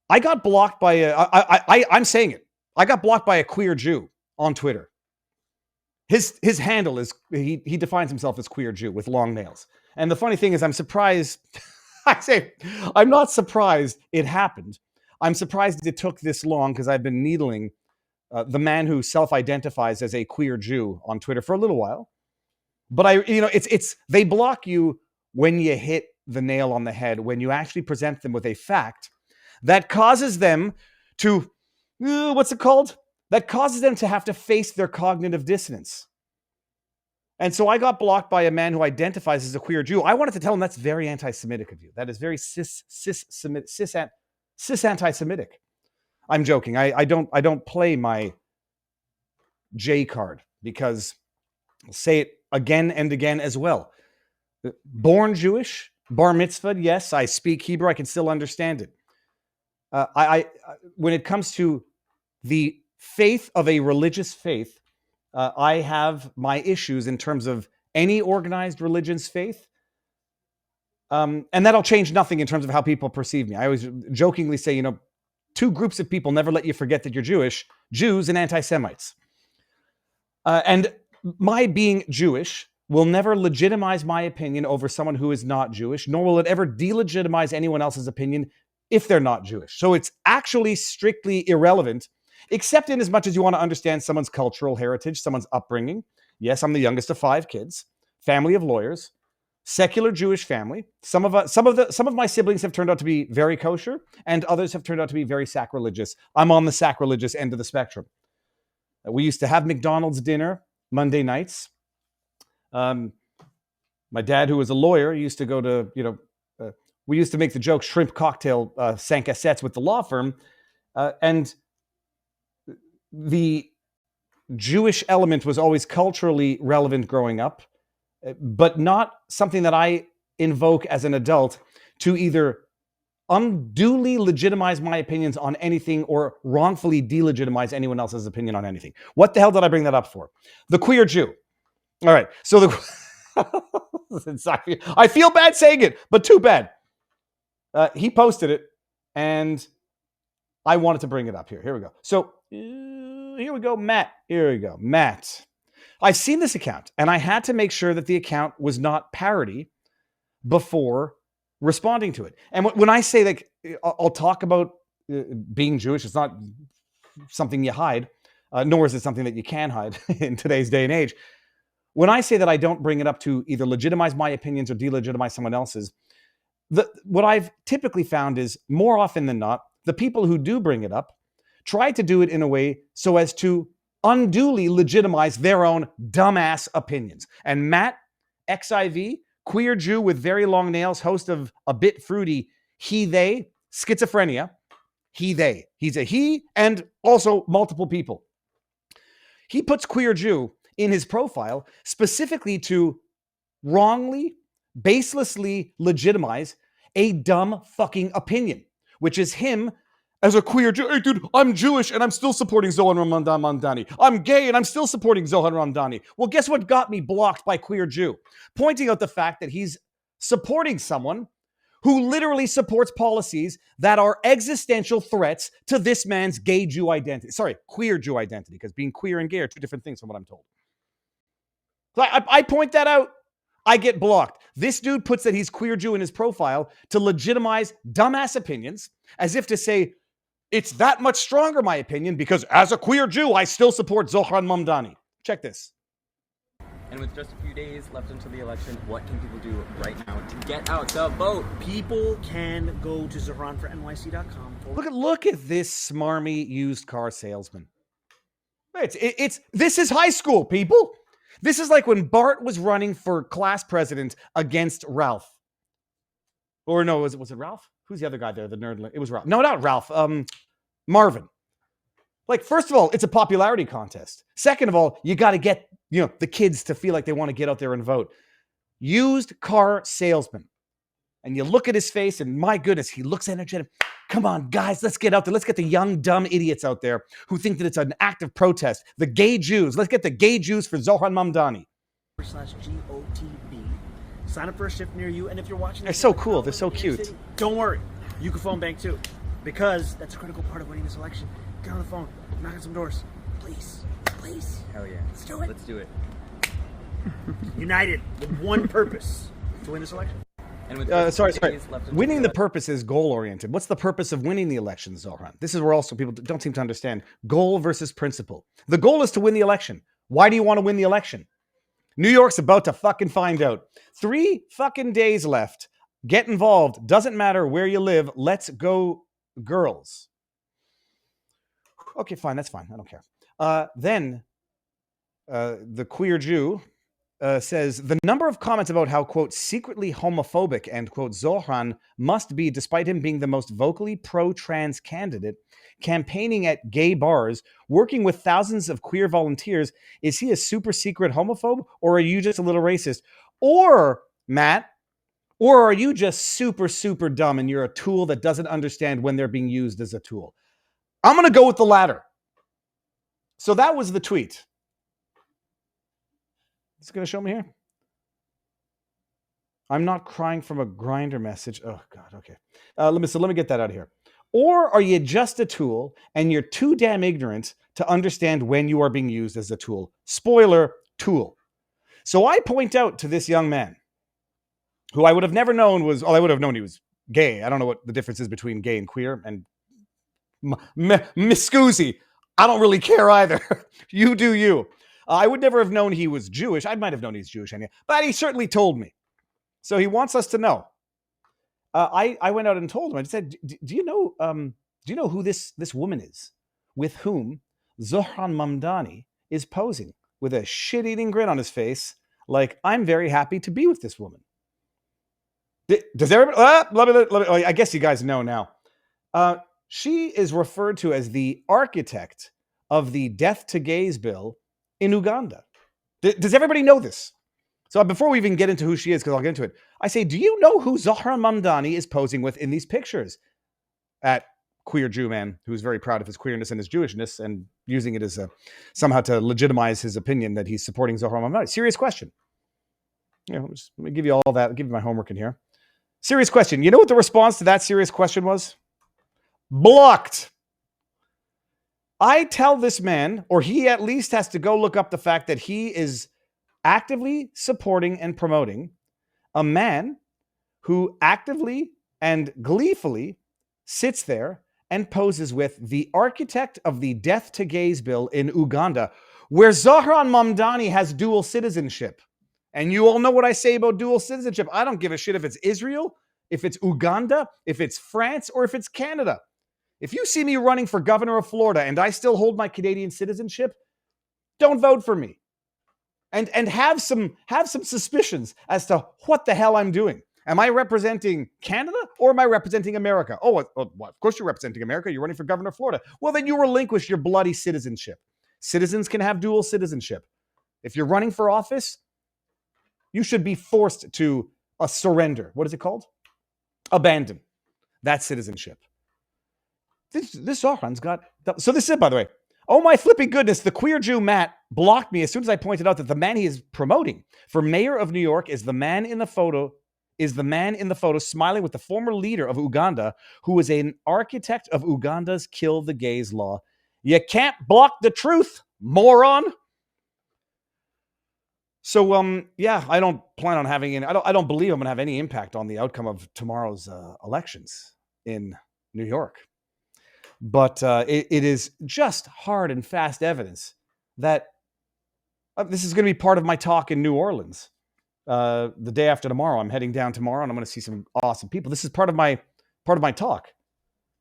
I got blocked by I'm saying it. I got blocked by a queer Jew on Twitter. His handle is, he defines himself as queer Jew with long nails. And the funny thing is, I'm surprised. I'm not surprised it happened. I'm surprised it took this long because I've been needling the man who self-identifies as a queer Jew on Twitter for a little while. But it's they block you when you hit the nail on the head, when you actually present them with a fact that causes them to, what's it called? That causes them to have to face their cognitive dissonance. And so I got blocked by a man who identifies as a queer Jew. I wanted to tell him that's very anti-Semitic of you. That is very cis anti-Semitic. I'm joking. I don't play my J card because I'll say it again and again as well. Born Jewish, bar mitzvah, yes, I speak Hebrew, I can still understand it. When it comes to the faith of a religious faith, I have my issues in terms of any organized religion's faith. And that'll change nothing in terms of how people perceive me. I always jokingly say, two groups of people never let you forget that you're Jewish: Jews and anti-Semites. And my being Jewish will never legitimize my opinion over someone who is not Jewish, nor will it ever delegitimize anyone else's opinion if they're not Jewish. So it's actually strictly irrelevant, except in as much as you want to understand someone's cultural heritage, someone's upbringing. Yes, I'm the youngest of 5 kids, family of lawyers, secular Jewish family. Some of my siblings have turned out to be very kosher, and others have turned out to be very sacrilegious. I'm on the sacrilegious end of the spectrum. We used to have McDonald's dinner Monday nights. My dad, who was a lawyer, used to go to, we used to make the joke shrimp cocktail 5 cassettes with the law firm. And the Jewish element was always culturally relevant growing up, but not something that I invoke as an adult to either unduly legitimize my opinions on anything or wrongfully delegitimize anyone else's opinion on anything. What the hell did I bring that up for? The queer Jew. All right, so I feel bad saying it, but too bad. He posted it, and I wanted to bring it up here. Here we go. So here we go, Matt. Here we go, Matt. I've seen this account, and I had to make sure that the account was not parody before responding to it. And when I say, like, I'll talk about being Jewish, it's not something you hide, nor is it something that you can hide in today's day and age. When I say that I don't bring it up to either legitimize my opinions or delegitimize someone else's, what I've typically found is, more often than not, the people who do bring it up try to do it in a way so as to unduly legitimize their own dumbass opinions. And Matt, XIV, queer Jew with very long nails, host of A Bit Fruity, They, Schizophrenia, They. He's a he and also multiple people. He puts queer Jew in his profile specifically to wrongly, baselessly legitimize a dumb fucking opinion, which is him as a queer Jew. Hey, dude, I'm Jewish and I'm still supporting Zohran Mamdani. I'm gay and I'm still supporting Zohran Mamdani. Well, guess what got me blocked by queer Jew? Pointing out the fact that he's supporting someone who literally supports policies that are existential threats to this man's gay Jew identity. Sorry, queer Jew identity, because being queer and gay are two different things from what I'm told. So I point that out. I get blocked. This dude puts that he's queer Jew in his profile to legitimize dumbass opinions, as if to say, it's that much stronger, my opinion, because as a queer Jew, I still support Zohran Mamdani. Check this. And with just a few days left until the election, what can people do right now to get out the vote? People can go to ZohranForNYC.com. Look at this smarmy used car salesman. This is high school, people. This is like when Bart was running for class president against Ralph. Or no, was it Ralph? Who's the other guy there? The nerd. It was Ralph. No, not Ralph. Marvin. Like, first of all, it's a popularity contest. Second of all, you got to get, the kids to feel like they want to get out there and vote. Used car salesman. And you look at his face and my goodness, he looks energetic. Come on, guys, let's get out there. Let's get the young, dumb idiots out there who think that it's an act of protest. The gay Jews. Let's get the gay Jews for Zohran Mamdani. /GOTB. Sign up for a shift near you. And if you're watching... They're so cool. They're so cute. Don't worry. You can phone bank too. because that's a critical part of winning this election. Get on the phone, knock on some doors, please. Hell yeah. Let's do it. Let's do it. United with one purpose: to win this election. And with just Sorry. days left until Winning the election- purpose is goal-oriented. What's the purpose of winning the election, Zohran? This is where also people don't seem to understand goal versus principle. The goal is to win the election. Why do you want to win the election? New York's about to fucking find out. 3 fucking days left. Get involved. Doesn't matter where you live. Let's go, girls. Okay, fine. That's fine. I don't care. Then the queer Jew says the number of comments about how, quote, secretly homophobic, end quote, Zohran must be, despite him being the most vocally pro-trans candidate, campaigning at gay bars, working with thousands of queer volunteers. Is he a super secret homophobe, or are you just a little racist? Or, Matt, or are you just super, super dumb and you're a tool that doesn't understand when they're being used as a tool? I'm going to go with the latter. So that was the tweet. It's going to show me here. I'm not crying from a grinder message. Oh, God. Okay. Let me get that out of here. Or are you just a tool and you're too damn ignorant to understand when you are being used as a tool? Spoiler, tool. So I point out to this young man, who I would have never known was, I would have known he was gay. I don't know what the difference is between gay and queer. And Miss Scoozy, I don't really care either. You do you. I would never have known he was Jewish. I might have known he's Jewish anyway, but he certainly told me. So he wants us to know. I went out and told him. I said, "Do you know who this woman is, with whom Zohran Mamdani is posing with a shit-eating grin on his face, like I'm very happy to be with this woman." Does everybody? I guess you guys know now. She is referred to as the architect of the Death to Gays bill in Uganda. Does everybody know this? So before we even get into who she is, because I'll get into it, I say, do you know who Zohran Mamdani is posing with in these pictures? At queer Jew man, who's very proud of his queerness and his Jewishness and using it as somehow to legitimize his opinion that he's supporting Zohran Mamdani. Serious question. Let me give you all that. I'll give you my homework in here. Serious question. You know what the response to that serious question was? Blocked. I tell this man, or he at least has to go look up the fact that he is actively supporting and promoting a man who actively and gleefully sits there and poses with the architect of the Death to Gays bill in Uganda, where Zohran Mamdani has dual citizenship. And you all know what I say about dual citizenship. I don't give a shit if it's Israel, if it's Uganda, if it's France, or if it's Canada. If you see me running for governor of Florida and I still hold my Canadian citizenship, don't vote for me. And have some suspicions as to what the hell I'm doing. Am I representing Canada or am I representing America? Well, of course you're representing America. You're running for governor of Florida. Well, then you relinquish your bloody citizenship. Citizens can have dual citizenship. If you're running for office, you should be forced to surrender. What is it called? Abandon that citizenship. This Zohran's got... So this is it, by the way. Oh my flipping goodness, the queer Jew Matt blocked me as soon as I pointed out that the man he is promoting for mayor of New York is the man in the photo smiling with the former leader of Uganda, who is an architect of Uganda's Kill the Gays law. You can't block the truth, moron. So, yeah, I don't plan on having any... I don't believe I'm going to have any impact on the outcome of tomorrow's elections in New York. But it is just hard and fast evidence that this is going to be part of my talk in New Orleans. The day after tomorrow, I'm heading down tomorrow, and I'm going to see some awesome people. This is part of my talk.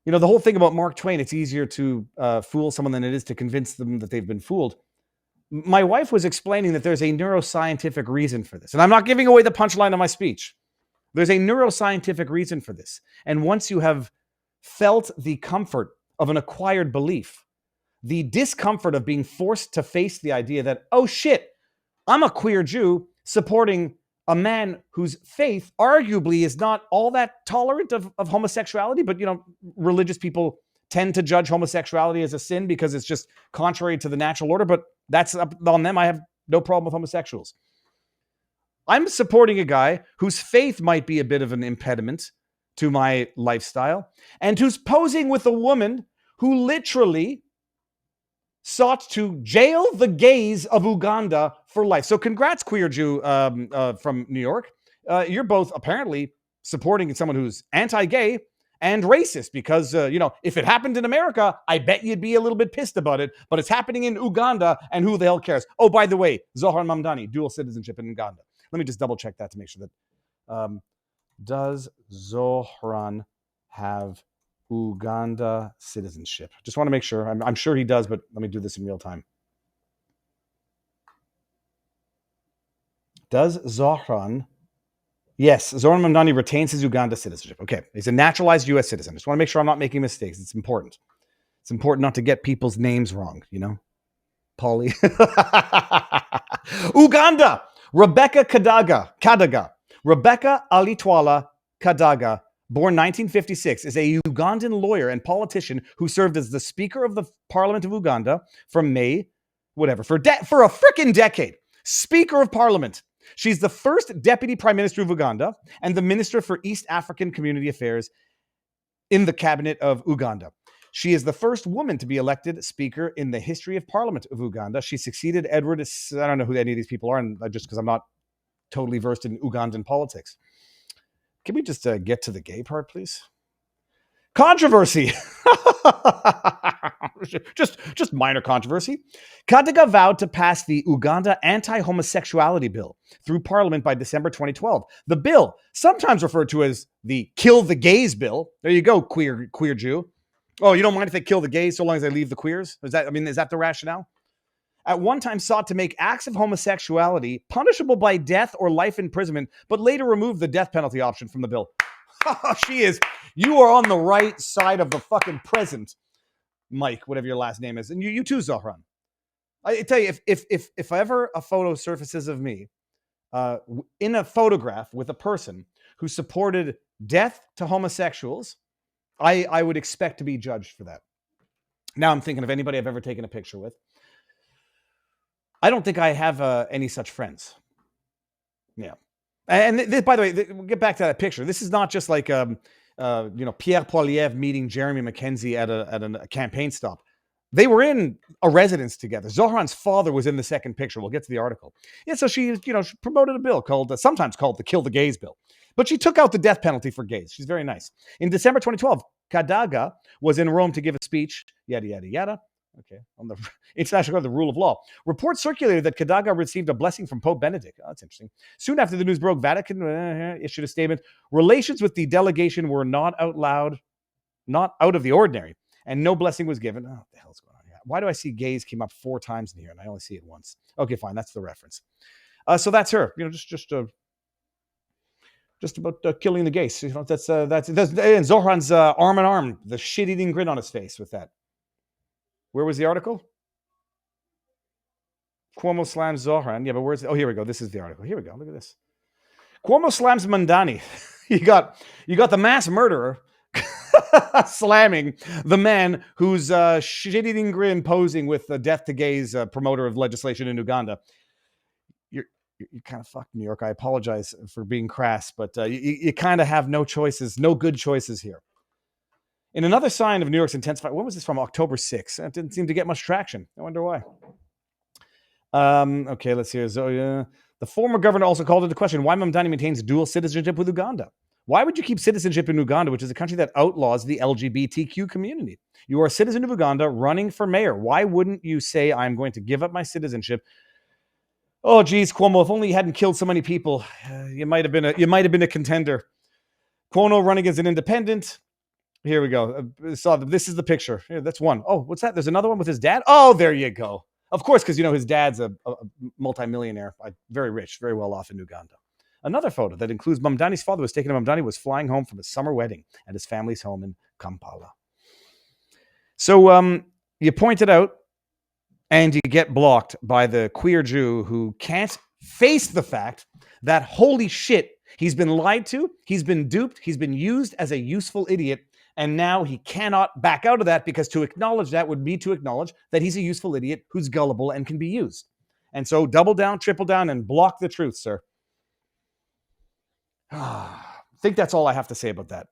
You know, the whole thing about Mark Twain, it's easier to fool someone than it is to convince them that they've been fooled. My wife was explaining that there's a neuroscientific reason for this. And I'm not giving away the punchline of my speech. There's a neuroscientific reason for this. And once you have felt the comfort of an acquired belief, the discomfort of being forced to face the idea that, oh shit, I'm a queer Jew supporting a man whose faith arguably is not all that tolerant of homosexuality, but, you know, religious people tend to judge homosexuality as a sin because it's just contrary to the natural order, but that's up on them. I have no problem with homosexuals. I'm supporting a guy whose faith might be a bit of an impediment to my lifestyle, and who's posing with a woman who literally sought to jail the gays of Uganda for life. So congrats, queer Jew from New York. You're both apparently supporting someone who's anti-gay and racist because, if it happened in America, I bet you'd be a little bit pissed about it, but it's happening in Uganda, and who the hell cares? Oh, by the way, Zohran Mamdani, dual citizenship in Uganda. Let me just double check that to make sure that, does Zohran have Uganda citizenship? Just want to make sure. I'm sure he does, but let me do this in real time. Does Zohran? Yes, Zohran Mamdani retains his Uganda citizenship. Okay, he's a naturalized U.S. citizen. Just want to make sure I'm not making mistakes. It's important. It's important not to get people's names wrong, Polly. Uganda, Rebecca Kadaga. Rebecca Alitwala Kadaga, born 1956, is a Ugandan lawyer and politician who served as the Speaker of the Parliament of Uganda from May, for a freaking decade. Speaker of Parliament. She's the first Deputy Prime Minister of Uganda and the Minister for East African Community Affairs in the Cabinet of Uganda. She is the first woman to be elected Speaker in the history of Parliament of Uganda. She succeeded Edward, I don't know who any of these people are, and just because I'm not totally versed in Ugandan politics. Can we just get to the gay part, please? Controversy. just minor controversy. Kadaga vowed to pass the Uganda anti-homosexuality bill through Parliament by December 2012. The bill, sometimes referred to as the Kill the Gays bill. There you go, queer Jew. Oh, you don't mind if they kill the gays so long as they leave the queers? Is that the rationale? At one time sought to make acts of homosexuality punishable by death or life imprisonment, but later removed the death penalty option from the bill. You are on the right side of the fucking present, Mike, whatever your last name is. And you too, Zohran. I tell you, if ever a photo surfaces of me in a photograph with a person who supported death to homosexuals, I would expect to be judged for that. Now I'm thinking of anybody I've ever taken a picture with. I don't think I have any such friends. Yeah. And by the way, we'll get back to that picture. This is not just like, Pierre Poilievre meeting Jeremy McKenzie at a campaign stop. They were in a residence together. Zohran's father was in the second picture. We'll get to the article. Yeah, so she promoted a bill sometimes called the Kill the Gays bill. But she took out the death penalty for gays. She's very nice. In December 2012, Kadaga was in Rome to give a speech, yada, yada, yada. Okay, on the international the rule of law. Reports circulated that Kadaga received a blessing from Pope Benedict. Oh, that's interesting. Soon after the news broke, Vatican issued a statement. Relations with the delegation were not out of the ordinary, and no blessing was given. Oh, what the hell's going on here? Why do I see gays came up 4 times in here, and I only see it once? Okay, fine, that's the reference. So that's her. Just about killing the gays. That's and Zohran's arm in arm, the shit-eating grin on his face with that. Where was the article? Cuomo slams Zohran. Yeah, but where's... Oh, here we go. This is the article. Here we go. Look at this. Cuomo slams Mamdani. You got the mass murderer slamming the man who's shit-eating grin posing with the Death to Gays promoter of legislation in Uganda. You're kind of fucked, New York. I apologize for being crass, but you kind of have no choices, no good choices here. In another sign of New York's intensified, when was this from? October 6th. It didn't seem to get much traction. I wonder why. Okay, let's hear. The former governor also called into question why Mamdani maintains dual citizenship with Uganda. Why would you keep citizenship in Uganda, which is a country that outlaws the LGBTQ community? You are a citizen of Uganda running for mayor. Why wouldn't you say, I'm going to give up my citizenship? Oh, geez, Cuomo, if only you hadn't killed so many people, you might have been a contender. Cuomo running as an independent. Here we go. This is the picture. Here, that's one. Oh, what's that? There's another one with his dad. Oh, there you go. Of course, because his dad's a multimillionaire, very rich, very well off in Uganda. Another photo that includes Mamdani's father was taken. Mamdani was flying home from a summer wedding at his family's home in Kampala. So you point it out, and you get blocked by the queer Jew who can't face the fact that, holy shit, he's been lied to, he's been duped, he's been used as a useful idiot. And now he cannot back out of that, because to acknowledge that would be to acknowledge that he's a useful idiot who's gullible and can be used. And so double down, triple down, and block the truth, sir. I think that's all I have to say about that.